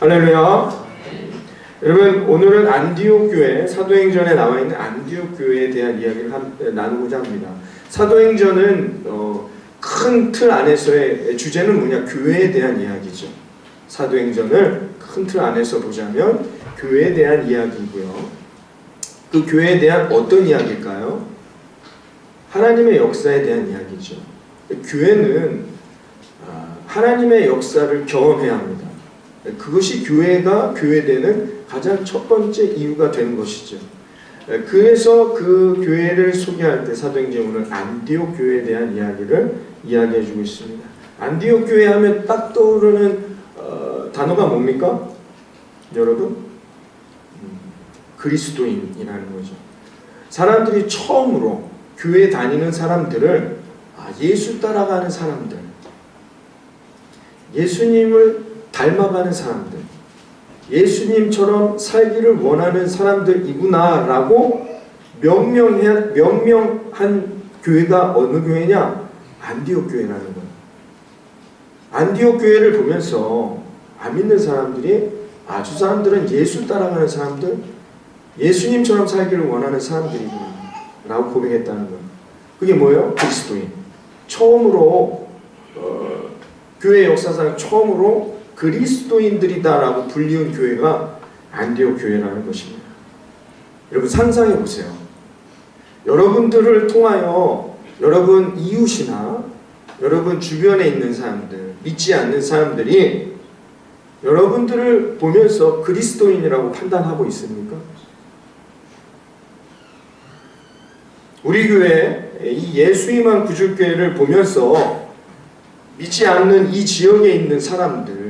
할렐루야. 여러분, 오늘은 안디옥 교회, 사도행전에 나와 있는 안디옥 교회에 대한 이야기를 나누고자 합니다. 사도행전은 큰 틀 안에서의 주제는 뭐냐? 교회에 대한 이야기죠. 사도행전을 큰 틀 안에서 보자면 교회에 대한 이야기이고요. 그 교회에 대한 어떤 이야기일까요? 하나님의 역사에 대한 이야기죠. 교회는 하나님의 역사를 경험해야 합니다. 그것이 교회가 교회되는 가장 첫 번째 이유가 되는 것이죠. 그래서 그 교회를 소개할 때 사도행전 오늘 안디옥 교회에 대한 이야기를 이야기해주고 있습니다. 안디옥 교회 하면 딱 떠오르는 단어가 뭡니까? 여러분? 그리스도인이라는 거죠. 사람들이 처음으로 교회 다니는 사람들을 예수 따라가는 사람들, 예수님을 닮아가는 사람들, 예수님처럼 살기를 원하는 사람들이구나 라고 명명한 교회가 어느 교회냐? 안디옥 교회라는 거예요. 안디옥 교회를 보면서 안 믿는 사람들이 저 사람들은 예수 따라가는 사람들, 예수님처럼 살기를 원하는 사람들이구나 라고 고백했다는 거예요. 그게 뭐예요? 그리스도인. 처음으로 교회 역사상 처음으로 그리스도인들이다라고 불리운 교회가 안디옥 교회라는 것입니다. 여러분 상상해 보세요. 여러분들을 통하여 여러분 이웃이나 여러분 주변에 있는 사람들, 믿지 않는 사람들이 여러분들을 보면서 그리스도인이라고 판단하고 있습니까? 우리 교회 이 예수님만 구주교회를 보면서 믿지 않는 이 지역에 있는 사람들,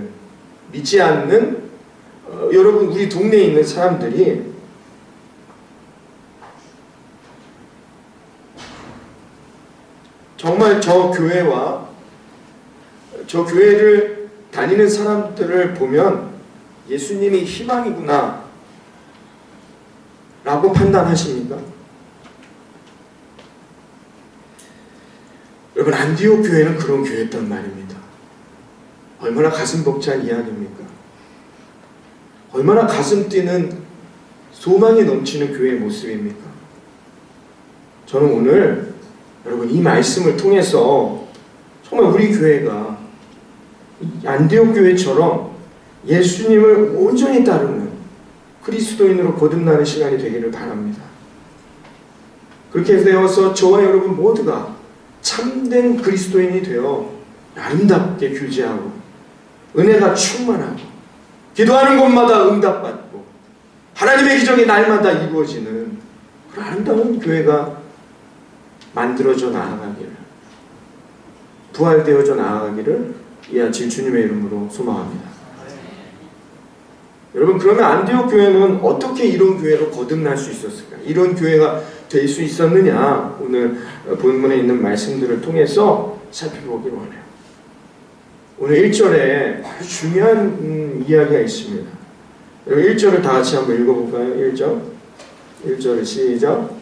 믿지 않는 여러분 우리 동네에 있는 사람들이 정말 저 교회와 저 교회를 다니는 사람들을 보면 예수님이 희망이구나 라고 판단하십니까? 여러분 안디옥 교회는 그런 교회였단 말입니다. 얼마나 가슴 벅찬 이야기입니까? 얼마나 가슴 뛰는 소망이 넘치는 교회의 모습입니까? 저는 오늘 여러분 이 말씀을 통해서 정말 우리 교회가 안디옥 교회처럼 예수님을 온전히 따르는 그리스도인으로 거듭나는 시간이 되기를 바랍니다. 그렇게 되어서 저와 여러분 모두가 참된 그리스도인이 되어 아름답게 교제하고 은혜가 충만하고 기도하는 곳마다 응답받고 하나님의 기적이 날마다 이루어지는 그런 아름다운 교회가 만들어져 나아가기를, 부활되어져 나아가기를 이 아침 주님의 이름으로 소망합니다. 여러분 그러면 안디옥 교회는 어떻게 이런 교회로 거듭날 수 있었을까? 이런 교회가 될 수 있었느냐? 오늘 본문에 있는 말씀들을 통해서 살펴보기를 원해요. 오늘 1절에 아주 중요한 이야기가 있습니다. 1절을 다 같이 한번 읽어볼까요? 1절 시작.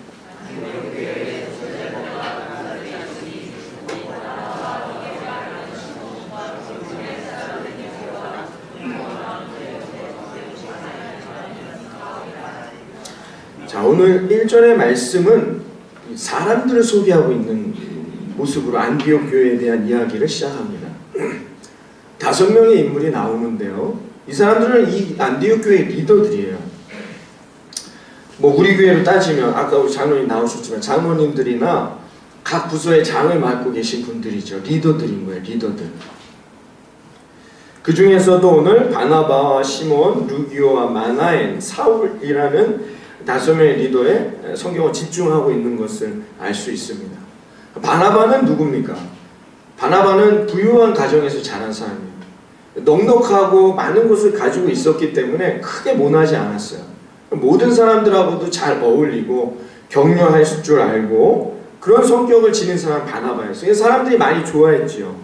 자, 오늘 1절의 말씀은 사람들을 소개하고 있는 모습으로 안디옥 교회에 대한 이야기를 시작합니다. 5명의 인물이 나오는데요. 이 사람들은 이 안디옥 교회의 리더들이에요. 우리 교회로 따지면 아까 우리 장로님 나오셨지만 장로님들이나 각 부서의 장을 맡고 계신 분들이죠. 리더들인 거예요. 리더들. 그 중에서도 오늘 바나바와 시몬, 루기오와 마나엔, 사울이라는 5명의 리더에 성경을 집중하고 있는 것을 알 수 있습니다. 바나바는 누굽니까? 바나바는 부유한 가정에서 자란 사람이에요. 넉넉하고 많은 것을 가지고 있었기 때문에 크게 모나지 않았어요. 모든 사람들하고도 잘 어울리고 격려할 줄 알고 그런 성격을 지닌 사람 바나바였어요. 사람들이 많이 좋아했지요.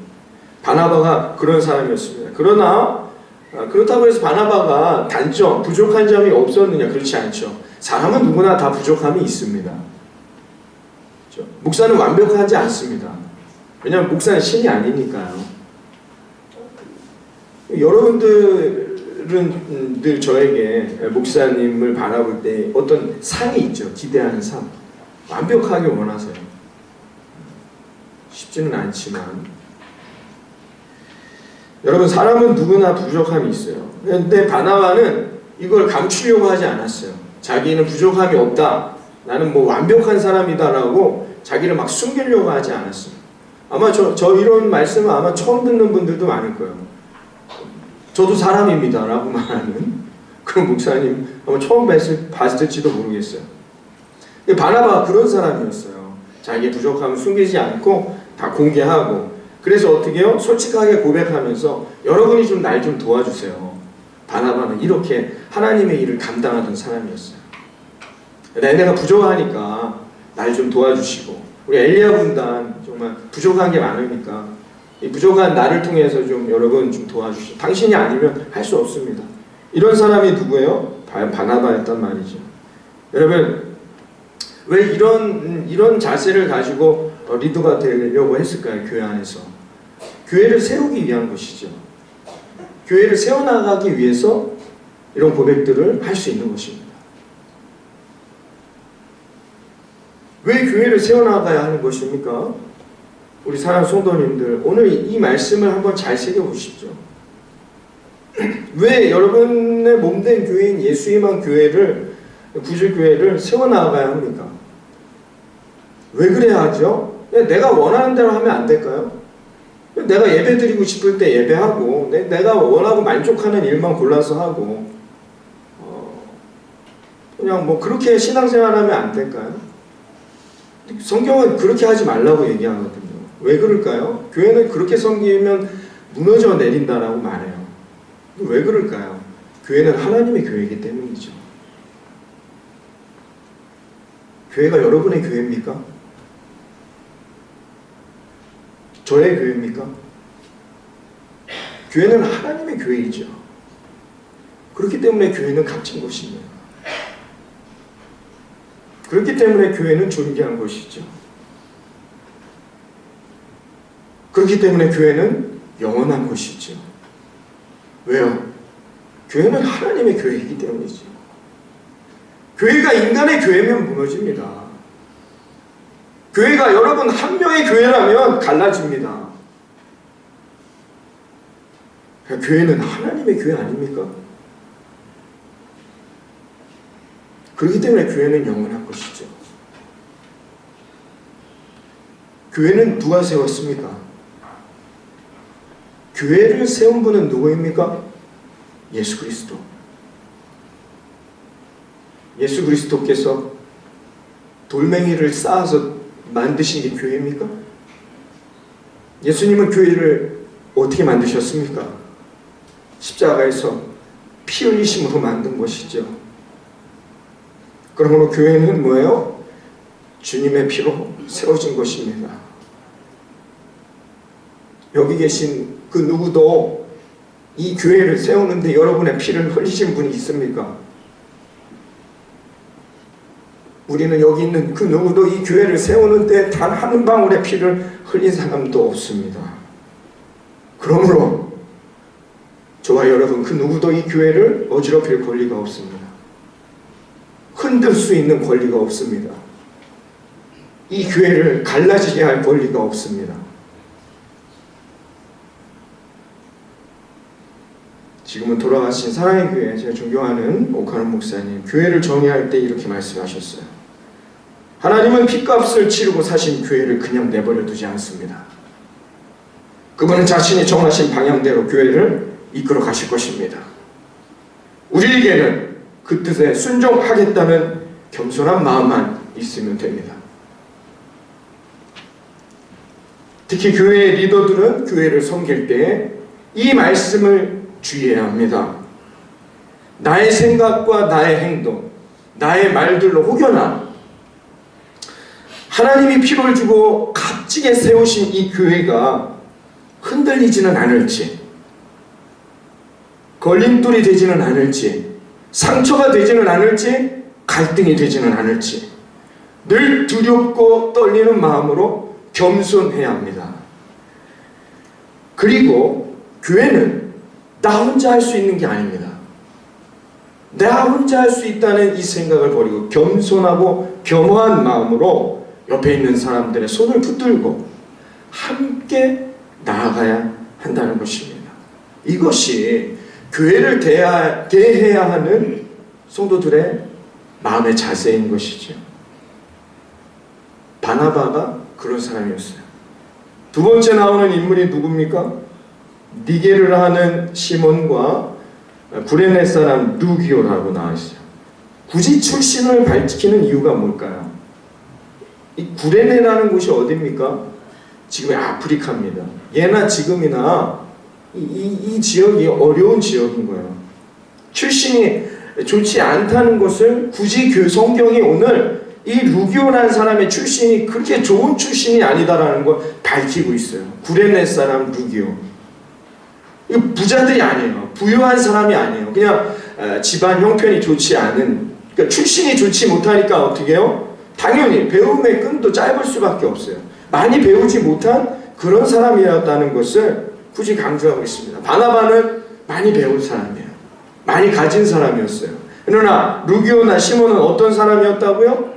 바나바가 그런 사람이었습니다. 그러나 그렇다고 해서 바나바가 단점, 부족한 점이 없었느냐? 그렇지 않죠. 사람은 누구나 다 부족함이 있습니다. 그렇죠? 목사는 완벽하지 않습니다. 왜냐하면 목사는 신이 아니니까요. 여러분들 늘 저에게 목사님을 바라볼 때 어떤 상이 있죠. 기대하는 상. 완벽하게 원하세요. 쉽지는 않지만 여러분, 사람은 누구나 부족함이 있어요. 근데 바나바는 이걸 감추려고 하지 않았어요. 자기는 부족함이 없다, 나는 뭐 완벽한 사람이다라고 자기를 막 숨기려고 하지 않았어요. 아마 저 이런 말씀은 아마 처음 듣는 분들도 많을 거예요. 저도 사람입니다 라고 말하는 그런 목사님 아마 처음 봤을지도 모르겠어요. 바나바가 그런 사람이었어요. 자기의 부족함을 숨기지 않고 다 공개하고, 그래서 어떻게 해요? 솔직하게 고백하면서 여러분이 좀 날 좀 도와주세요. 바나바는 이렇게 하나님의 일을 감당하던 사람이었어요. 내가 부족하니까 날 좀 도와주시고, 우리 엘리야 군단 정말 부족한 게 많으니까 이 부족한 나를 통해서 좀 여러분 좀 도와주시오. 당신이 아니면 할 수 없습니다. 이런 사람이 누구예요? 바나바였단 말이죠. 여러분, 왜 이런 자세를 가지고 리더가 되려고 했을까요? 교회 안에서 교회를 세우기 위한 것이죠. 교회를 세워나가기 위해서 이런 고백들을 할 수 있는 것입니다. 왜 교회를 세워나가야 하는 것입니까? 우리 사랑하는 성도님들, 오늘 이 말씀을 한번 잘 새겨보십시오. 왜 여러분의 몸된 교회인 예수님만 교회를, 구주교회를 세워나가야 합니까? 왜 그래야 하죠? 내가 원하는 대로 하면 안 될까요? 내가 예배 드리고 싶을 때 예배하고, 내가 원하고 만족하는 일만 골라서 하고, 그냥 뭐 그렇게 신앙생활하면 안 될까요? 성경은 그렇게 하지 말라고 얘기하거든요. 왜 그럴까요? 교회는 그렇게 섬기면 무너져 내린다라고 말해요. 왜 그럴까요? 교회는 하나님의 교회이기 때문이죠. 교회가 여러분의 교회입니까? 저의 교회입니까? 교회는 하나님의 교회이죠. 그렇기 때문에 교회는 값진 것입니다. 그렇기 때문에 교회는 존귀한 것이죠. 그렇기 때문에 교회는 영원한 것이죠. 왜요? 교회는 하나님의 교회이기 때문이죠. 교회가 인간의 교회면 무너집니다. 교회가 여러분 한 명의 교회라면 갈라집니다. 교회는 하나님의 교회 아닙니까? 그렇기 때문에 교회는 영원한 것이죠. 교회는 누가 세웠습니까? 교회를 세운 분은 누구입니까? 예수 그리스도. 예수 그리스도께서 돌멩이를 쌓아서 만드신 게 교회입니까? 예수님은 교회를 어떻게 만드셨습니까? 십자가에서 피 흘리심으로 만든 것이죠. 그러므로 교회는 뭐예요? 주님의 피로 세워진 것입니다. 여기 계신 그 누구도 이 교회를 세우는데 여러분의 피를 흘리신 분이 있습니까? 우리는 여기 있는 그 누구도 이 교회를 세우는데 단 한 방울의 피를 흘린 사람도 없습니다. 그러므로 저와 여러분 그 누구도 이 교회를 어지럽힐 권리가 없습니다. 흔들 수 있는 권리가 없습니다. 이 교회를 갈라지게 할 권리가 없습니다. 지금은 돌아가신 사랑의 교회, 제가 존경하는 오카노 목사님, 교회를 정의할 때 이렇게 말씀하셨어요. 하나님은 핏값을 치르고 사신 교회를 그냥 내버려 두지 않습니다. 그분은 자신이 정하신 방향대로 교회를 이끌어 가실 것입니다. 우리에게는 그 뜻에 순종하겠다는 겸손한 마음만 있으면 됩니다. 특히 교회의 리더들은 교회를 섬길 때 이 말씀을 주의해야 합니다. 나의 생각과 나의 행동, 나의 말들로 혹여나 하나님이 피를 주고 값지게 세우신 이 교회가 흔들리지는 않을지, 걸림돌이 되지는 않을지, 상처가 되지는 않을지, 갈등이 되지는 않을지 늘 두렵고 떨리는 마음으로 겸손해야 합니다. 그리고 교회는 나 혼자 할 수 있는 게 아닙니다. 내가 혼자 할 수 있다는 이 생각을 버리고 겸손하고 겸허한 마음으로 옆에 있는 사람들의 손을 붙들고 함께 나아가야 한다는 것입니다. 이것이 교회를 대해야 하는 성도들의 마음의 자세인 것이죠. 바나바가 그런 사람이었어요. 두 번째 나오는 인물이 누굽니까? 니게를 하는 시몬과 구레네 사람 루기오라고 나와 있어요. 굳이 출신을 밝히는 이유가 뭘까요? 이 구레네라는 곳이 어디입니까? 지금의 아프리카입니다. 예나 지금이나 이 지역이 어려운 지역인 거예요. 출신이 좋지 않다는 것을 굳이 성경이 오늘 이 루기오라는 사람의 출신이 그렇게 좋은 출신이 아니다라는 걸 밝히고 있어요. 구레네 사람 루기오. 이거 부자들이 아니에요. 부유한 사람이 아니에요. 그냥 집안 형편이 좋지 않은, 그러니까 출신이 좋지 못하니까 어떻게 해요? 당연히 배움의 끈도 짧을 수밖에 없어요. 많이 배우지 못한 그런 사람이었다는 것을 굳이 강조하고 있습니다. 바나바는 많이 배운 사람이에요. 많이 가진 사람이었어요. 그러나 루기오나 시몬은 어떤 사람이었다고요?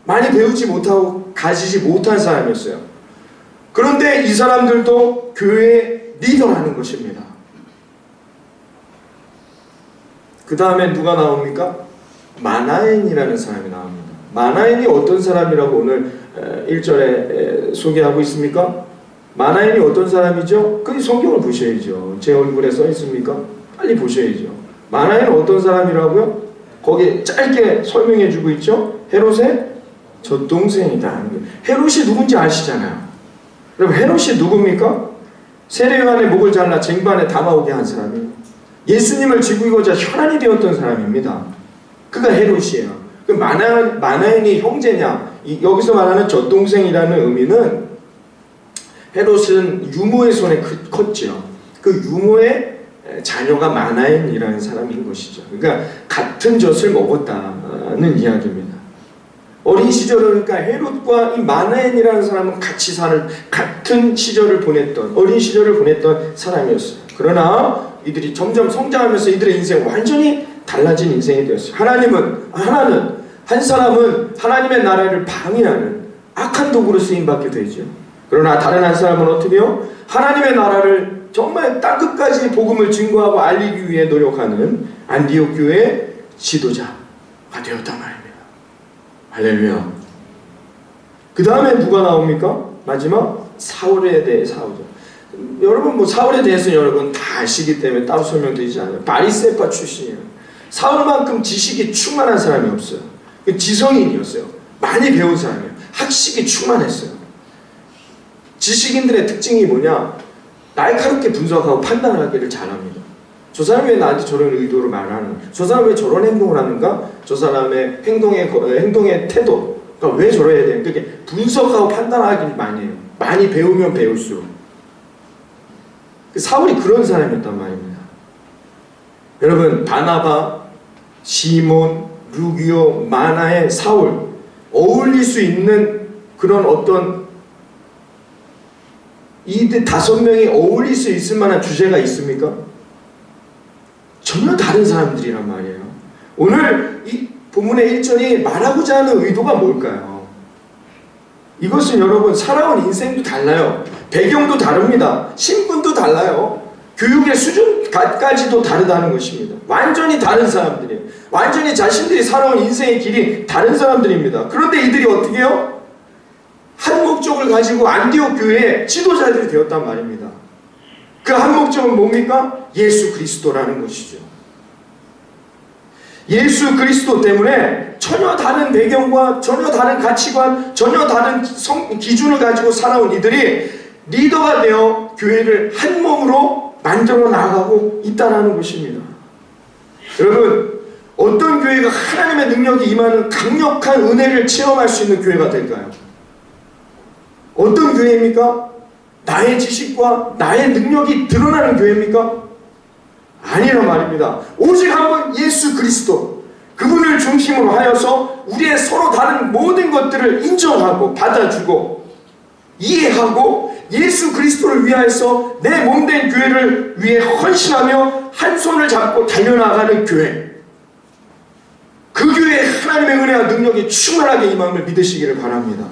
많이 배우지 못하고 가지지 못한 사람이었어요. 그런데 이 사람들도 교회의 리더라는 것입니다. 그 다음에 누가 나옵니까? 마나엔이라는 사람이 나옵니다. 마나엔이 어떤 사람이라고 오늘 1절에 소개하고 있습니까? 마나엔이 어떤 사람이죠? 그 성경을 보셔야죠. 제 얼굴에 써 있습니까? 빨리 보셔야죠. 마나엔은 어떤 사람이라고요? 거기에 짧게 설명해 주고 있죠? 헤롯의 젖동생이다. 헤롯이 누군지 아시잖아요. 그럼 헤롯이 누굽니까? 세례요한의 목을 잘라 쟁반에 담아오게 한 사람이에요. 예수님을 죽이고자 혈안이 되었던 사람입니다. 그가 헤롯이에요. 그 마나엔이 형제냐? 여기서 말하는 젖동생이라는 의미는 헤롯은 유모의 손에 컸죠. 그 유모의 자녀가 마나엔이라는 사람인 것이죠. 그러니까 같은 젖을 먹었다는 이야기입니다. 어린 시절을, 그러니까 헤롯과 이 마나엔이라는 사람은 같이 사는, 같은 시절을 보냈던, 어린 시절을 보냈던 사람이었어요. 그러나 이들이 점점 성장하면서 이들의 인생은 완전히 달라진 인생이 되었어요. 한 사람은 하나님의 나라를 방해하는 악한 도구로 쓰임받게 되죠. 그러나 다른 한 사람은 어떻게 해요? 하나님의 나라를 정말 땅끝까지 복음을 증거하고 알리기 위해 노력하는 안디옥 교회의 지도자가 되었단 말입니다. 할렐루야. 그 다음에 누가 나옵니까? 마지막 사울에 대해서 나오죠. 여러분 사울에 대해서 여러분 다 아시기 때문에 따로 설명드리지 않아요. 바리새파 출신이에요. 사울만큼 지식이 충만한 사람이 없어요. 지성인이었어요. 많이 배운 사람이에요. 학식이 충만했어요. 지식인들의 특징이 뭐냐? 날카롭게 분석하고 판단하기를 잘합니다. 저 사람이 왜 나한테 저런 의도로 말하는, 저 사람이 왜 저런 행동을 하는가? 저 사람의 행동의 태도가 왜 저래야 되는가? 그렇게 분석하고 판단하기를 많이 해요. 많이 배우면 배울수록. 사울이 그런 사람이었단 말입니다. 여러분, 바나바, 시몬, 루기오, 마나의 사울, 어울릴 수 있는 그런 어떤 이 5명이 어울릴 수 있을 만한 주제가 있습니까? 전혀 다른 사람들이란 말이에요. 오늘 이 본문의 1절이 말하고자 하는 의도가 뭘까요? 이것은 여러분 살아온 인생도 달라요. 배경도 다릅니다. 신분도 달라요. 교육의 수준까지도 다르다는 것입니다. 완전히 다른 사람들이에요. 완전히 자신들이 살아온 인생의 길이 다른 사람들입니다. 그런데 이들이 어떻게 해요? 한 목적을 가지고 안디옥 교회의 지도자들이 되었단 말입니다. 그 한 목적은 뭡니까? 예수 그리스도라는 것이죠. 예수 그리스도 때문에 전혀 다른 배경과 전혀 다른 가치관, 전혀 다른 기준을 가지고 살아온 이들이 리더가 되어 교회를 한 몸으로 만들어 나가고 있다는 것입니다. 여러분, 어떤 교회가 하나님의 능력이 임하는 강력한 은혜를 체험할 수 있는 교회가 될까요? 어떤 교회입니까? 나의 지식과 나의 능력이 드러나는 교회입니까? 아니란 말입니다. 오직 한번 예수 그리스도, 그분을 중심으로 하여서 우리의 서로 다른 모든 것들을 인정하고 받아주고 이해하고 예수 그리스도를 위하여서 내 몸된 교회를 위해 헌신하며 한 손을 잡고 달려나가는 교회. 그 교회에 하나님의 은혜와 능력이 충만하게 임함을 믿으시기를 바랍니다.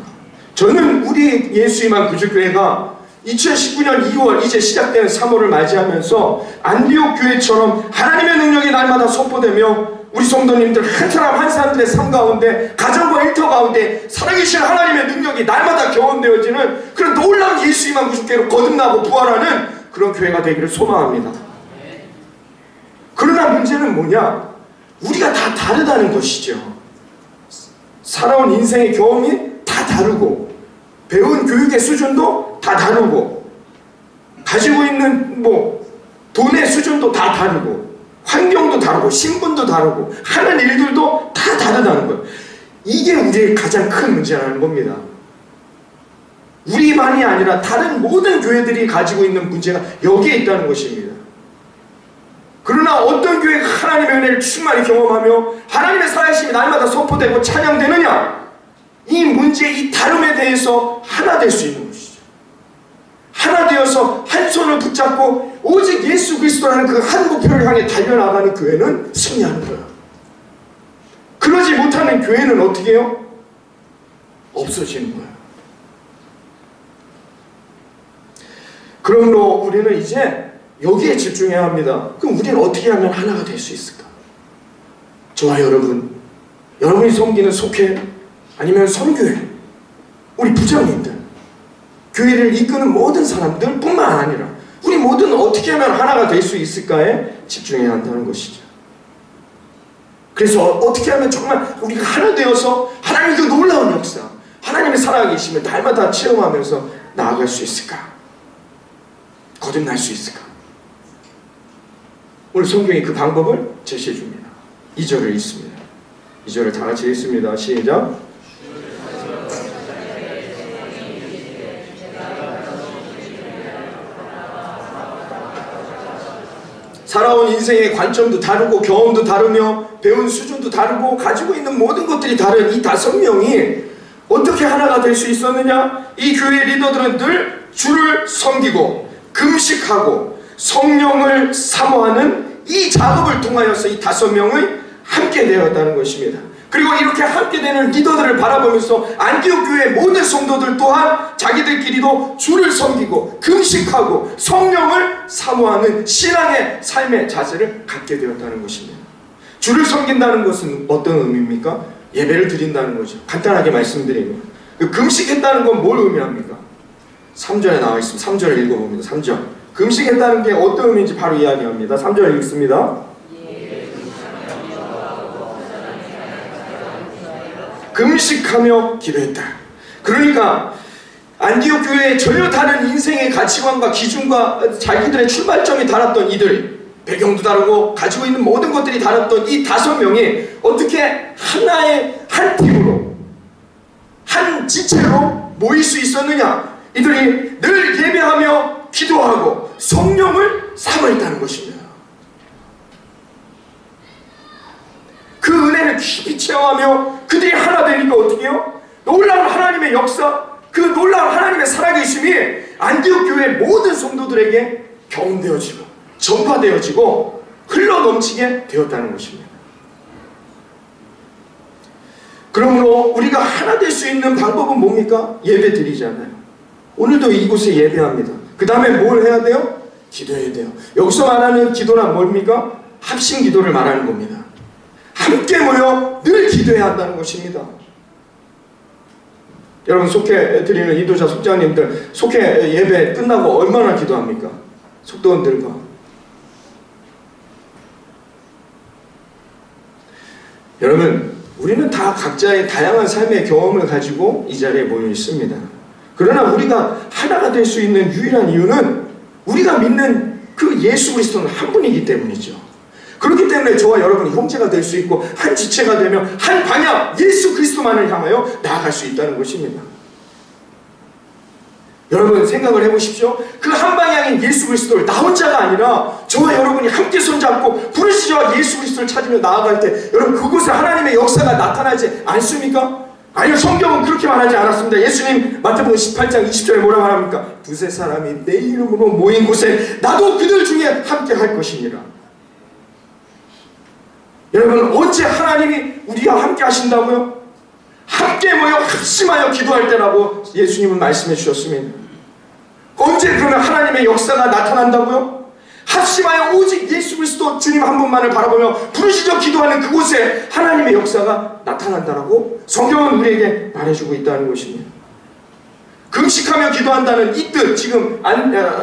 저는 우리 예수임한 구주교회가 2019년 2월 이제 시작되는 3월을 맞이하면서 안디옥 교회처럼 하나님의 능력이 날마다 선포되며 우리 성도님들 한 사람 한 사람들의 삶 가운데 가정과 일터 가운데 살아계신 하나님의 능력이 날마다 경험되어지는 그런 놀라운 예수임한 구주교회로 거듭나고 부활하는 그런 교회가 되기를 소망합니다. 그러나 문제는 뭐냐? 우리가 다 다르다는 것이죠. 살아온 인생의 경험이 다 다르고 배운 교육의 수준도 다 다르고 가지고 있는 돈의 수준도 다 다르고 환경도 다르고 신분도 다르고 하는 일들도 다 다르다는 거예요. 이게 우리의 가장 큰 문제라는 겁니다. 우리만이 아니라 다른 모든 교회들이 가지고 있는 문제가 여기에 있다는 것입니다. 그러나 어떤 교회가 하나님의 은혜를 충만히 경험하며 하나님의 살아계심이 날마다 선포되고 찬양되느냐? 이 문제, 이 다름에 대해서 하나 될 수 있는 것이죠. 하나 되어서 한 손을 붙잡고 오직 예수 그리스도라는 그 한 목표를 향해 달려나가는 교회는 승리하는 거예요. 그러지 못하는 교회는 어떻게 해요? 없어지는 거예요. 그러므로 우리는 이제 여기에 집중해야 합니다. 그럼 우리는 어떻게 하면 하나가 될 수 있을까? 저와 여러분이 섬기는 속회 아니면 선교회, 우리 부장님들, 교회를 이끄는 모든 사람들 뿐만 아니라 우리 모두는 어떻게 하면 하나가 될 수 있을까에 집중해야 한다는 것이죠. 그래서 어떻게 하면 정말 우리가 하나 되어서 하나님의 그 놀라운 역사, 하나님의 살아계심을 날마다 체험하면서 나아갈 수 있을까? 거듭날 수 있을까? 오늘 성경이 그 방법을 제시해 줍니다. 2절을 읽습니다. 2절을 다 같이 읽습니다. 시작. 살아온 인생의 관점도 다르고 경험도 다르며 배운 수준도 다르고 가지고 있는 모든 것들이 다른 이 5명이 어떻게 하나가 될 수 있었느냐? 이 교회 리더들은 늘 주를 섬기고 금식하고 성령을 사모하는 이 작업을 통하여서 이 5명이 함께 되었다는 것입니다. 그리고 이렇게 함께 되는 리더들을 바라보면서 안디옥 교회의 모든 성도들 또한 자기들끼리도 주를 섬기고 금식하고 성령을 사모하는 신앙의 삶의 자세를 갖게 되었다는 것입니다. 주를 섬긴다는 것은 어떤 의미입니까? 예배를 드린다는 거죠. 간단하게 말씀드리면 그 금식했다는 건 뭘 의미합니까? 3절에 나와 있습니다. 3절을 읽어봅니다. 3절. 금식했다는 게 어떤 의미인지 바로 이야기합니다. 3절 읽습니다. 금식하며 기도했다. 그러니까 안디옥 교회에 전혀 다른 인생의 가치관과 기준과 자기들의 출발점이 달랐던 이들, 배경도 다르고 가지고 있는 모든 것들이 달랐던 이 5명이 어떻게 하나의 한 팀으로 한 지체로 모일 수 있었느냐? 이들이 늘 예배하며 기도하고 성령을 사모했다는 것입니다. 그 은혜를 깊이 체험하며 그들이 하나 되니까 어떻게 해요? 놀라운 하나님의 역사, 그 놀라운 하나님의 살아계심이 안디옥 교회 모든 성도들에게 경험되어지고 전파되어지고 흘러넘치게 되었다는 것입니다. 그러므로 우리가 하나 될 수 있는 방법은 뭡니까? 예배 드리잖아요. 오늘도 이곳에 예배합니다. 그 다음에 뭘 해야 돼요? 기도해야 돼요. 여기서 말하는 기도란 뭡니까? 합심 기도를 말하는 겁니다. 함께 모여 늘 기도해야 한다는 것입니다. 여러분 속회 드리는 인도자 속장님들 속회 예배 끝나고 얼마나 기도합니까? 속도원들과 여러분 우리는 다 각자의 다양한 삶의 경험을 가지고 이 자리에 모여 있습니다. 그러나 우리가 하나가 될 수 있는 유일한 이유는 우리가 믿는 그 예수 그리스도는 한 분이기 때문이죠. 그렇기 때문에 저와 여러분이 형제가 될 수 있고 한 지체가 되며 한 방향 예수 그리스도만을 향하여 나아갈 수 있다는 것입니다. 여러분 생각을 해보십시오. 그 한 방향인 예수 그리스도를 나 혼자가 아니라 저와 여러분이 함께 손잡고 부르시와 예수 그리스도를 찾으며 나아갈 때 여러분 그곳에 하나님의 역사가 나타나지 않습니까? 아니요, 성경은 그렇게 말하지 않았습니다. 예수님 마태복음 18장 20절에 뭐라 말합니까? 두세 사람이 내 이름으로 모인 곳에 나도 그들 중에 함께 할 것이니라. 여러분 언제 하나님이 우리와 함께 하신다고요? 함께 모여 합심하여 기도할 때라고 예수님은 말씀해 주셨습니다. 언제 그러면 하나님의 역사가 나타난다고요? 합심하여 오직 예수 그리스도 주님 한 분만을 바라보며 부르짖어 기도하는 그곳에 하나님의 역사가 나타난다라고 성경은 우리에게 말해주고 있다는 것입니다. 금식하며 기도한다는 이 뜻, 지금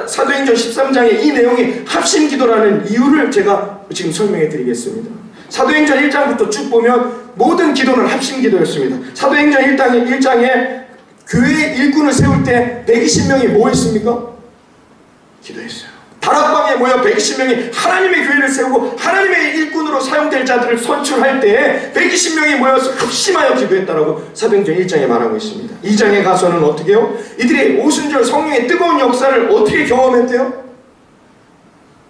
사도행전 13장의 이 내용이 합심기도라는 이유를 제가 지금 설명해 드리겠습니다. 사도행전 1장부터 쭉 보면 모든 기도는 합심기도였습니다. 사도행전 1장에 교회 일꾼을 세울 때 120명이 뭐 했습니까? 기도했어요. 다락방에 모여 120명이 하나님의 교회를 세우고 하나님의 일꾼으로 사용될 자들을 선출할 때 120명이 모여서 합심하여 기도했다라고 사도행전 1장에 말하고 있습니다. 2장에 가서는 어떻게 해요? 이들이 오순절 성령의 뜨거운 역사를 어떻게 경험했대요?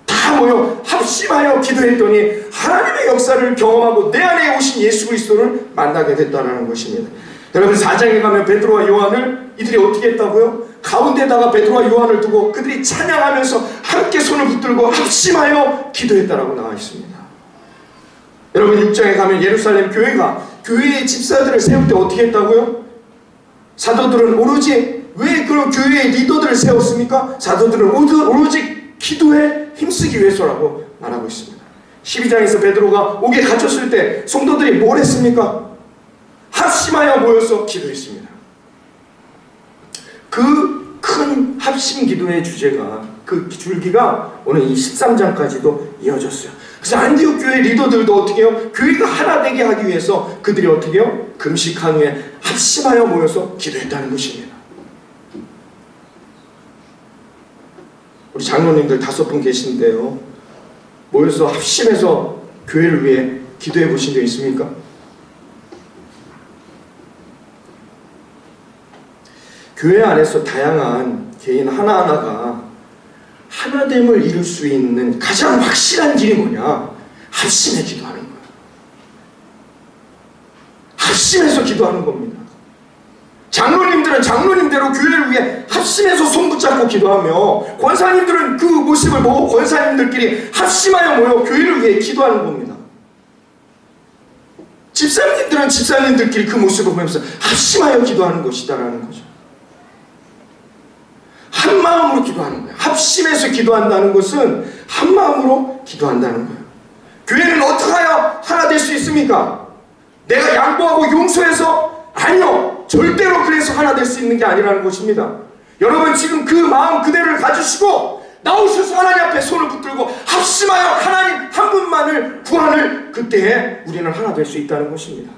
다 모여 합심하여 기도했더니 하나님의 역사를 경험하고 내 안에 오신 예수 그리스도를 만나게 됐다는 것입니다. 여러분 4장에 가면 베드로와 요한을 이들이 어떻게 했다고요? 가운데다가 베드로와 요한을 두고 그들이 찬양하면서 함께 손을 붙들고 합심하여 기도했다라고 나와 있습니다. 여러분 6장에 가면 예루살렘 교회가 교회의 집사들을 세울 때 어떻게 했다고요? 사도들은 오로지 왜 그런 교회의 리더들을 세웠습니까? 사도들은 오로지 기도에 힘쓰기 위해서라고 말하고 있습니다. 12장에서 베드로가 옥에 갇혔을 때 성도들이 뭘 했습니까? 합심하여 모여서 기도했습니다. 그 큰 합심 기도의 주제가, 그 줄기가 오늘 이 13장까지도 이어졌어요. 그래서 안디옥 교회 리더들도 어떻게 해요? 교회가 하나 되게 하기 위해서 그들이 어떻게 해요? 금식한 후에 합심하여 모여서 기도했다는 것입니다. 우리 장로님들 5분 계신데요, 모여서 합심해서 교회를 위해 기도해 보신 적 있습니까? 교회 안에서 다양한 개인 하나하나가 하나됨을 이룰 수 있는 가장 확실한 길이 뭐냐? 합심해 기도하는 거예요. 합심해서 기도하는 겁니다. 장로님들은 장로님대로 교회를 위해 합심해서 손 붙잡고 기도하며, 권사님들은 그 모습을 보고 권사님들끼리 합심하여 모여 교회를 위해 기도하는 겁니다. 집사님들은 집사님들끼리 그 모습을 보면서 합심하여 기도하는 것이다라는 거죠. 한 마음으로 기도하는 거예요. 합심해서 기도한다는 것은 한 마음으로 기도한다는 거예요. 교회는 어떻게 하여 하나 될 수 있습니까? 내가 양보하고 용서해서? 아니요, 절대로 그래서 하나 될 수 있는 게 아니라는 것입니다. 여러분 지금 그 마음 그대로를 가지시고 나오셔서 하나님 앞에 손을 붙들고 합심하여 하나님 한 분만을 구하는 그때에 우리는 하나 될 수 있다는 것입니다.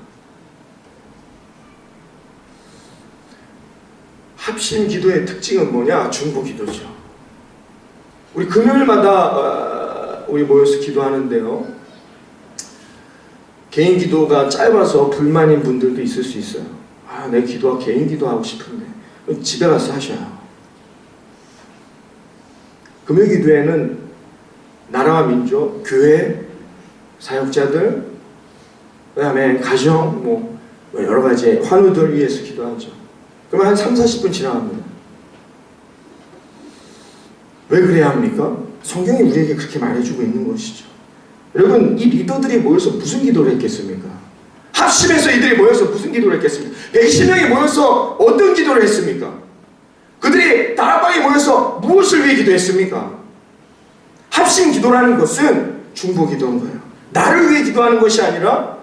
합심 기도의 특징은 뭐냐? 중보 기도죠. 우리 금요일마다 우리 모여서 기도하는데요, 개인 기도가 짧아서 불만인 분들도 있을 수 있어요. 내 기도가 개인 기도하고 싶은데. 집에 가서 하셔요. 금요 기도에는 나라와 민족, 교회, 사역자들, 그 다음에 가정, 여러 가지 환우들 위해서 기도하죠. 그러면 한 30-40분 지나갑니다. 왜 그래야 합니까? 성경이 우리에게 그렇게 말해주고 있는 것이죠. 여러분, 이 리더들이 모여서 무슨 기도를 했겠습니까? 합심해서 이들이 모여서 무슨 기도를 했겠습니까? 120명이 모여서 어떤 기도를 했습니까? 그들이 다락방에 모여서 무엇을 위해 기도했습니까? 합심 기도라는 것은 중보 기도인 거예요. 나를 위해 기도하는 것이 아니라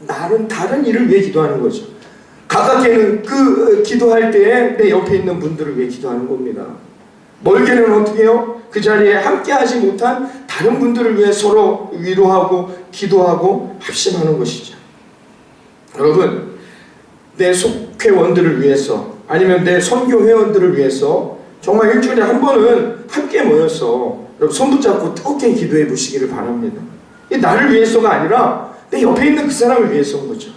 다른 일을 위해 기도하는 거죠. 가깝게는 그 기도할 때에 내 옆에 있는 분들을 위해 기도하는 겁니다. 멀게는 어떻게 해요? 그 자리에 함께 하지 못한 다른 분들을 위해 서로 위로하고 기도하고 합심하는 것이죠. 여러분, 내 속회원들을 위해서, 아니면 내 선교 회원들을 위해서 정말 일주일에 한 번은 함께 모여서 여러분 손 붙잡고 뜨겁게 기도해 보시기를 바랍니다. 이게 나를 위해서가 아니라 내 옆에 있는 그 사람을 위해서인 거죠.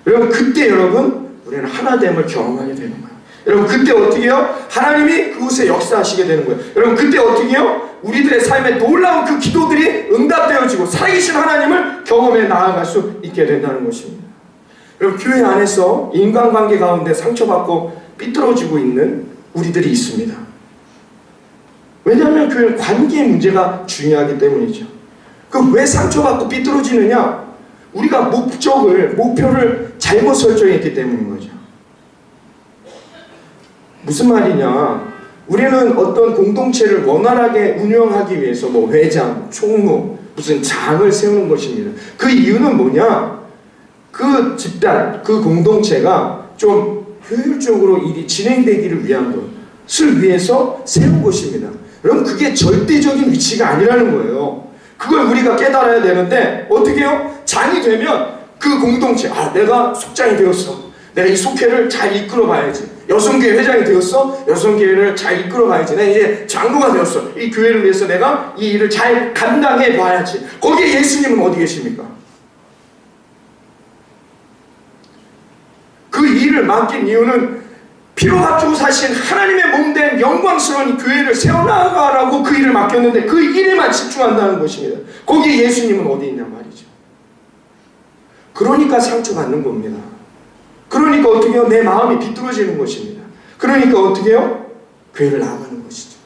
여러분, 그때 여러분 우리는 하나됨을 경험하게 되는 거예요. 여러분, 그때 어떻게 해요? 하나님이 그곳에 역사하시게 되는 거예요. 여러분, 그때 어떻게 해요? 우리들의 삶에 놀라운 그 기도들이 응답되어지고 살아계신 하나님을 경험해 나아갈 수 있게 된다는 것입니다. 여러분, 교회 안에서 인간관계 가운데 상처받고 삐뚤어지고 있는 우리들이 있습니다. 왜냐하면 교회는 관계의 문제가 중요하기 때문이죠. 그 왜 상처받고 삐뚤어지느냐? 우리가 목표를 잘못 설정했기 때문인 거죠. 무슨 말이냐? 우리는 어떤 공동체를 원활하게 운영하기 위해서 뭐 회장, 총무, 무슨 장을 세우는 것입니다. 그 이유는 뭐냐? 그 집단, 그 공동체가 좀 효율적으로 일이 진행되기를 위한 것을 위해서 세운 것입니다. 여러분, 그게 절대적인 위치가 아니라는 거예요. 그걸 우리가 깨달아야 되는데 어떻게 해요? 장이 되면 그 공동체, 내가 속장이 되었어. 내가 이 속회를 잘 이끌어 봐야지. 여성교회 회장이 되었어. 여성교회를 잘 이끌어 봐야지. 내가 이제 장로가 되었어. 이 교회를 위해서 내가 이 일을 잘 감당해 봐야지. 거기에 예수님은 어디 계십니까? 그 일을 맡긴 이유는 피로 바꾸고 사신 하나님의 몸된 영광스러운 교회를 세워나가라고 그 일을 맡겼는데 그 일에만 집중한다는 것입니다. 거기에 예수님은 어디 있냐 말이죠. 그러니까 상처받는 겁니다. 그러니까 어떻게 해요? 내 마음이 비뚤어지는 것입니다. 그러니까 어떻게 해요? 교회를 나가는 것이죠.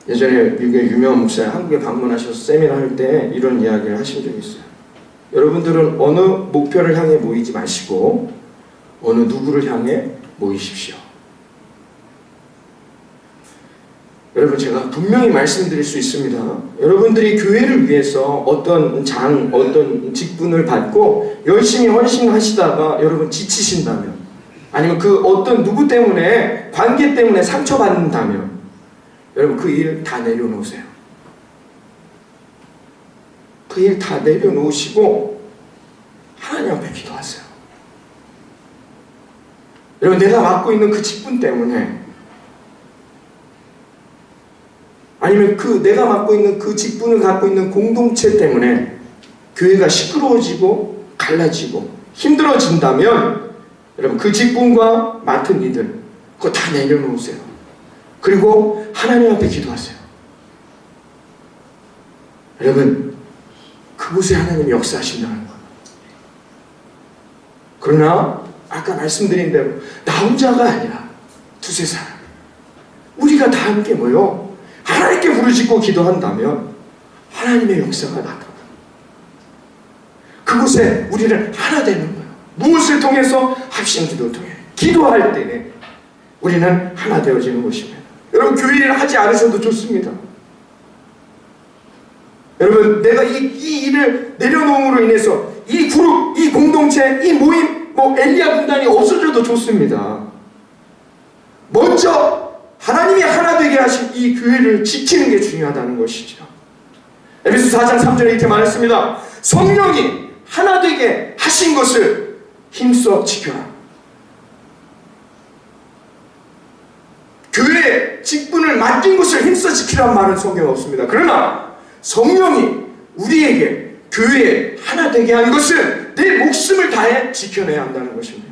예전에 미국의 유명한 목사 한국에 방문하셔서 세미나 할 때 이런 이야기를 하신 적이 있어요. 여러분들은 어느 목표를 향해 모이지 마시고 어느 누구를 향해 모이십시오. 여러분, 제가 분명히 말씀드릴 수 있습니다. 여러분들이 교회를 위해서 어떤 어떤 직분을 받고 열심히 헌신하시다가 여러분 지치신다면, 아니면 그 어떤 누구 때문에, 관계 때문에 상처받는다면 여러분 그 일 다 내려놓으세요. 그 일 다 내려놓으시고 하나님 앞에 기도하세요. 여러분, 내가 맡고 있는 그 직분 때문에, 아니면 내가 맡고 있는 그 직분을 갖고 있는 공동체 때문에 교회가 시끄러워지고 갈라지고 힘들어진다면 여러분 그 직분과 맡은 이들 그거 다 내려놓으세요. 그리고 하나님 앞에 기도하세요. 여러분, 그곳에 하나님이 역사하신다는 거예요. 그러나 아까 말씀드린 대로 나 혼자가 아니라 두세 사람, 우리가 다 함께 모여 하나님께 부르짖고 기도한다면 하나님의 역사가 나타나. 그곳에 우리를 하나 되는 거예요. 무엇을 통해서? 합심기도를 통해. 기도할 때 우리는 하나 되어지는 것입니다. 여러분, 교회를 하지 않으셔도 좋습니다. 여러분, 내가 이 일을 내려놓음으로 인해서 이 그룹, 이 공동체, 이 모임, 엘리야 군단이 없어져도 좋습니다. 먼저 하나님이 하나 되게 하신 이 교회를 지키는 게 중요하다는 것이죠. 에베소 4장 3절에 이렇게 말했습니다. 성령이 하나 되게 하신 것을 힘써 지켜라. 교회의 직분을 맡긴 것을 힘써 지키라는 말은 성경에 없습니다. 그러나 성령이 우리에게 교회에 하나 되게 한 것은 내 목숨을 다해 지켜내야 한다는 것입니다.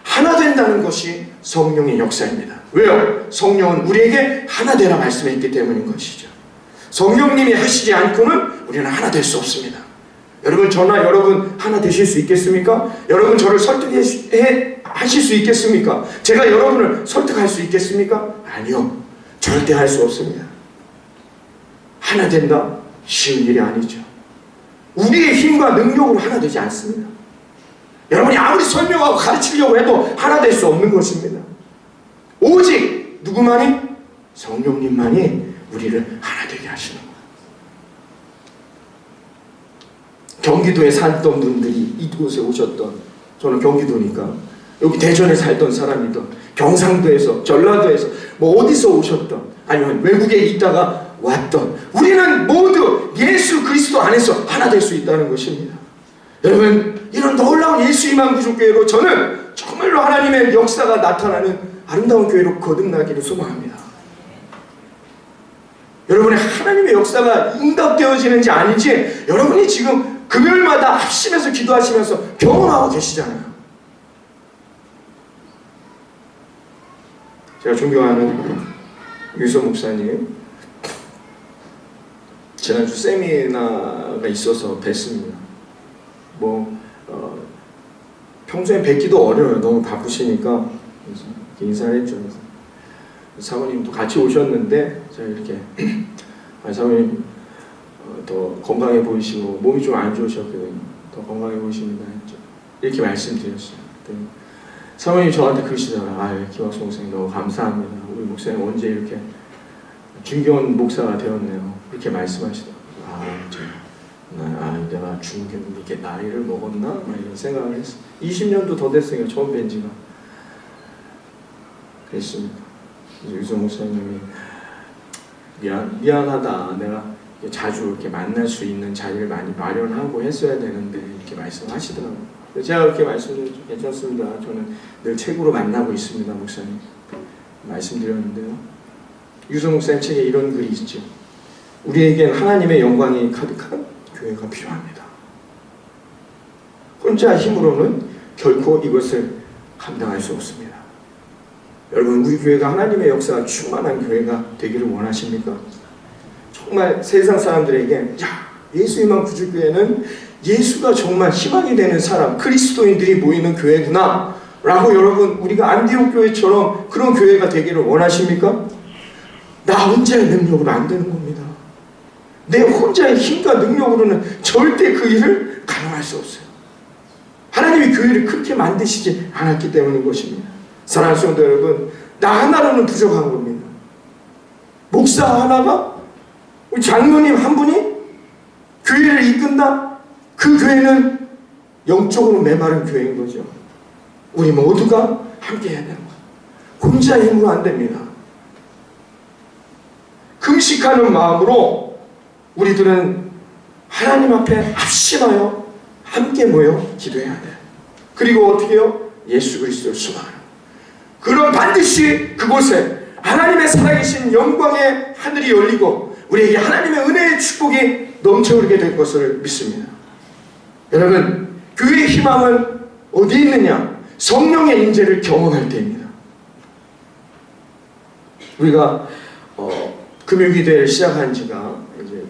하나 된다는 것이 성령의 역사입니다. 왜요? 성령은 우리에게 하나 되라 말씀했기 때문인 것이죠. 성령님이 하시지 않고는 우리는 하나 될 수 없습니다. 여러분, 저나 여러분 하나 되실 수 있겠습니까? 여러분 저를 설득하실 수 있겠습니까? 제가 여러분을 설득할 수 있겠습니까? 아니요. 절대 할 수 없습니다. 하나 된다? 쉬운 일이 아니죠. 우리의 힘과 능력으로 하나 되지 않습니다. 여러분이 아무리 설명하고 가르치려고 해도 하나 될 수 없는 것입니다. 오직 누구만이? 성령님만이 우리를 하나 되게 하시는 거예요. 경기도에 살던 분들이 이곳에 오셨던, 저는 경기도니까 여기 대전에 살던 사람이든 경상도에서, 전라도에서, 어디서 오셨던, 아니면 외국에 있다가 왔던, 우리는 모두 예수 그리스도 안에서 하나 될 수 있다는 것입니다. 여러분, 이런 놀라운 예수 희망구조교회로 저는 정말로 하나님의 역사가 나타나는 아름다운 교회로 거듭나기를 소망합니다. 여러분의 하나님의 역사가 응답되어지는지 아닌지 여러분이 지금 금요일마다 합심해서 기도하시면서 경험하고 계시잖아요. 제가 존경하는 유서 목사님, 지난주 세미나가 있어서 뵀습니다. 평소에 뵙기도 어려워요. 너무 바쁘시니까. 그래서 인사를 했죠. 사모님도 같이 오셨는데 제가 이렇게 사모님 더 건강해 보이시고 몸이 좀 안 좋으셨거든요. 더 건강해 보이십니다 했죠. 이렇게 말씀드렸어요. 사모님이 저한테 그러시더라고요. 아, 김학수 목사님 너무 감사합니다. 우리 목사님 언제 이렇게 중견 목사가 되었네요. 이렇게 말씀하시더라고요. 내가 중견 이렇게 나이를 먹었나? 막 이런 생각을 했어요. 20년도 더 됐으니까 처음 뵌 지가. 그랬습니다. 유성 목사님이 미안하다. 내가 자주 이렇게 만날 수 있는 자리를 많이 마련하고 했어야 되는데 이렇게 말씀하시더라고요. 제가 그렇게 말씀드렸죠. 괜찮습니다. 저는 늘 책으로 만나고 있습니다. 목사님. 말씀드렸는데요. 유성 목사님 책에 이런 글이 있죠. 우리에겐 하나님의 영광이 가득한 교회가 필요합니다. 혼자 힘으로는 결코 이것을 감당할 수 없습니다. 여러분, 우리 교회가 하나님의 역사가 충만한 교회가 되기를 원하십니까? 정말 세상 사람들에게 예수님만 구주교회는 예수가 정말 희망이 되는 사람, 그리스도인들이 모이는 교회구나 라고 여러분, 우리가 안디옥 교회처럼 그런 교회가 되기를 원하십니까? 나 혼자의 능력으로 안 되는 겁니다. 내 혼자의 힘과 능력으로는 절대 그 일을 가능할 수 없어요. 하나님이 교회를 그렇게 만드시지 않았기 때문인 것입니다. 사랑하는 성도 여러분, 나 하나로는 부족한 겁니다. 목사 하나가, 우리 장로님 한 분이 교회를 이끈다? 그 교회는 영적으로 메마른 교회인 거죠. 우리 모두가 함께 해야 되는 거예요. 혼자 힘으로 안 됩니다. 금식하는 마음으로 우리들은 하나님 앞에 합심하여 함께 모여 기도해야 돼요. 그리고 어떻게 해요? 예수 그리스도를 소망하는. 그럼 반드시 그곳에 하나님의 살아계신 영광의 하늘이 열리고 우리에게 하나님의 은혜의 축복이 넘쳐흐르게 될 것을 믿습니다. 여러분, 교회의 희망은 어디 있느냐? 성령의 임재를 경험할 때입니다. 우리가 금요기도회를 시작한 지가 이제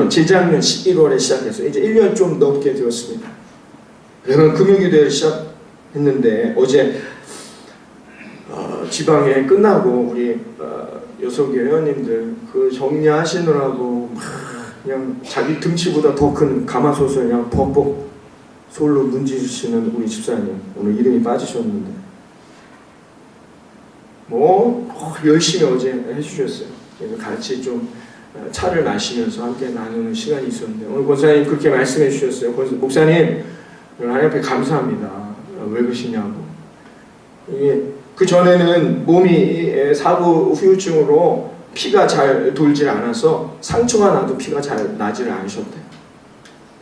재작년 11월에 시작해서 이제 1년 좀 넘게 되었습니다. 여러분, 금요기도회를 시작했는데 어제 지방에 끝나고 우리 여성교 회원님들 그 정리하시느라고 그냥 자기 등치보다 더 큰 가마솥을 그냥 벅벅 솔로 문지르시는 우리 집사님, 오늘 이름이 빠지셨는데 열심히 어제 해주셨어요. 그래서 같이 좀 차를 마시면서 함께 나누는 시간이 있었는데 오늘 권사님 그렇게 말씀해 주셨어요. 목사님, 하나님 앞에 감사합니다. 왜 그러시냐고. 그 전에는 몸이 사부 후유증으로 피가 잘 돌질 않아서 상처가 나도 피가 잘 나지를 않으셨대요.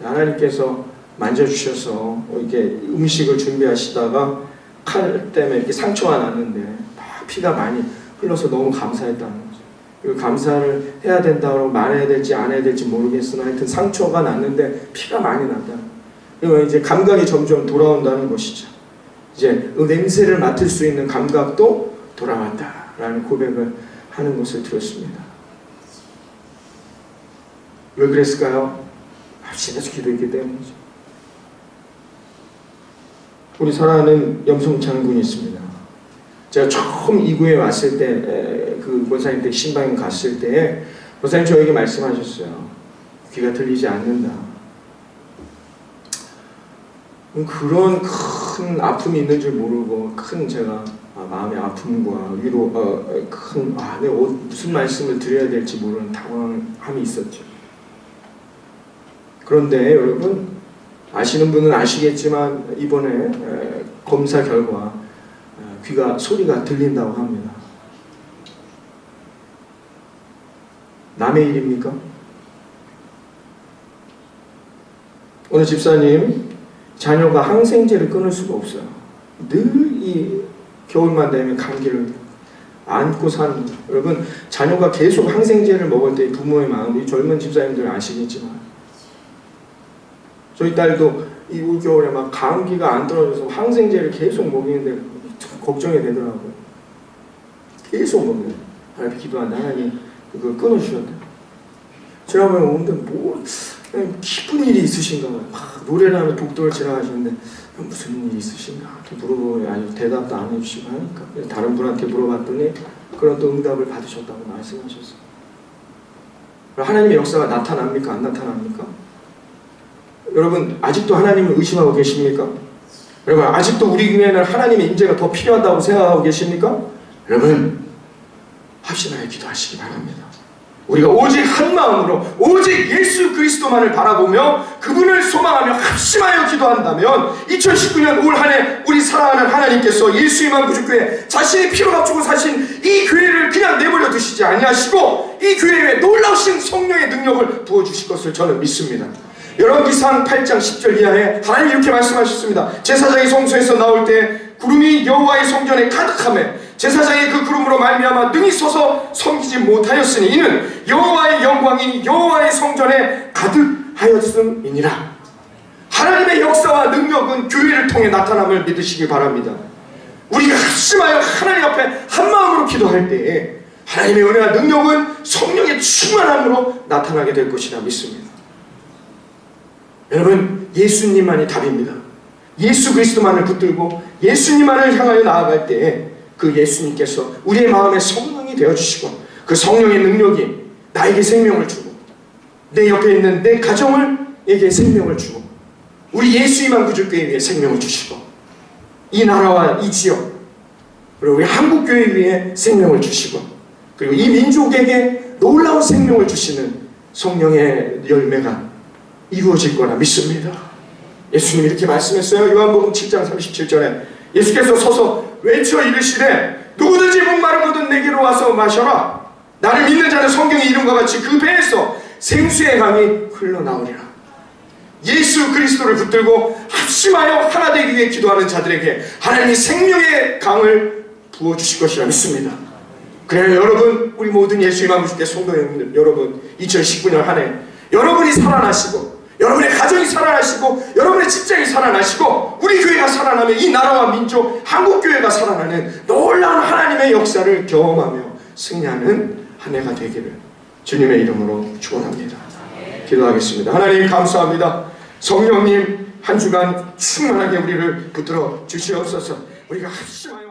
하나님께서 만져주셔서 이렇게 음식을 준비하시다가 칼 때문에 이렇게 상처가 났는데 막 피가 많이 흘러서 너무 감사했다는 거죠. 그리고 감사를 해야 된다고 말해야 될지 안 해야 될지 모르겠으나 하여튼 상처가 났는데 피가 많이 났다. 그리고 이제 감각이 점점 돌아온다는 것이죠. 이제 냄새를 맡을 수 있는 감각도 돌아왔다라는 고백을 하는 것을 들었습니다. 왜 그랬을까요? 집에서 기도했기 때문이죠. 우리 사랑하는 염송창 군이 있습니다. 제가 처음 이구에 왔을 때, 그 권사님 댁 신방에 갔을 때 권사님 저에게 말씀하셨어요. 귀가 들리지 않는다. 그런 큰 아픔이 있는 줄 모르고 큰 제가 마음의 아픔과 위로 내가 무슨 말씀을 드려야 될지 모르는 당황함이 있었죠. 그런데 여러분, 아시는 분은 아시겠지만 이번에 검사 결과 소리가 들린다고 합니다. 남의 일입니까? 오늘 집사님 자녀가 항생제를 끊을 수가 없어요. 늘 이 겨울만 되면 감기를 안고 사는 거예요. 여러분, 자녀가 계속 항생제를 먹을 때 부모의 마음, 이 젊은 집사님들 아시겠지만 저희 딸도 이 올겨울에 막 감기가 안 떨어져서 항생제를 계속 먹이는데 걱정이 되더라고요. 계속 먹는. 하나님 기도한다. 하나님 그거 끊어주셨다. 지난번에 오는데 기쁜 일이 있으신가 봐요. 노래를 하면 독도를 지나가시는데 무슨 일이 있으신가 물어보면 아주 대답도 안 해주시고 하니까 다른 분한테 물어봤더니 그런 또 응답을 받으셨다고 말씀하셨어요. 그럼 하나님의 역사가 나타납니까? 안 나타납니까? 여러분 아직도 하나님을 의심하고 계십니까? 여러분 아직도 우리 교회는 하나님의 인재가 더 필요하다고 생각하고 계십니까? 여러분 합심하여 기도하시기 바랍니다. 우리가 오직 한 마음으로 오직 예수 그리스도만을 바라보며 그분을 소망하며 합심하여 기도한다면 2019년 올 한 해 우리 사랑하는 하나님께서 예수의 만구주교회 자신의 피로 값주고 사신 이 교회를 그냥 내버려 두시지 아니하시고 이 교회에 놀라우신 성령의 능력을 부어주실 것을 저는 믿습니다. 열왕기상 8장 10절 이하에 하나님이 이렇게 말씀하셨습니다. 제사장이 성소에서 나올 때 구름이 여호와의 성전에 가득하며 제사장이 그 구름으로 말미암아 능히 서서 섬기지 못하였으니 이는 여호와의 영광이 여호와의 성전에 가득하였음이니라. 하나님의 역사와 능력은 교회를 통해 나타남을 믿으시기 바랍니다. 우리가 합심하여 하나님 앞에 한 마음으로 기도할 때에 하나님의 은혜와 능력은 성령의 충만함으로 나타나게 될 것이라 믿습니다. 여러분 예수님만이 답입니다. 예수 그리스도만을 붙들고 예수님만을 향하여 나아갈 때에 그 예수님께서 우리의 마음에 성령이 되어주시고 그 성령의 능력이 나에게 생명을 주고 내 옆에 있는 내 가정에게 생명을 주고 우리 예수의 만구주교회 위에 생명을 주시고 이 나라와 이 지역 그리고 우리 한국교회 위에 생명을 주시고 그리고 이 민족에게 놀라운 생명을 주시는 성령의 열매가 이루어질 거라 믿습니다. 예수님이 이렇게 말씀했어요. 요한복음 7장 37절에 예수께서 서서 외쳐 이르시되 누구든지 목마르거든 내게로 와서 마셔라. 나를 믿는 자는 성경의 이름과 같이 그 배에서 생수의 강이 흘러나오리라. 예수 그리스도를 붙들고 합심하여 하나 되기 위해 기도하는 자들에게 하나님이 생명의 강을 부어주실 것이라 믿습니다. 그래요 여러분 우리 모든 예수의 만구주교회 성도 여러분 2019년 한 해 여러분이 살아나시고 여러분의 가정이 살아나시고 여러분의 직장이 살아나시고 우리 교회가 살아나면 이 나라와 민족 한국교회가 살아나는 놀라운 하나님의 역사를 경험하며 승리하는 한 해가 되기를 주님의 이름으로 축원합니다. 기도하겠습니다. 하나님 감사합니다. 성령님 한 주간 충만하게 우리를 붙들어 주시옵소서. 우리가 합심하여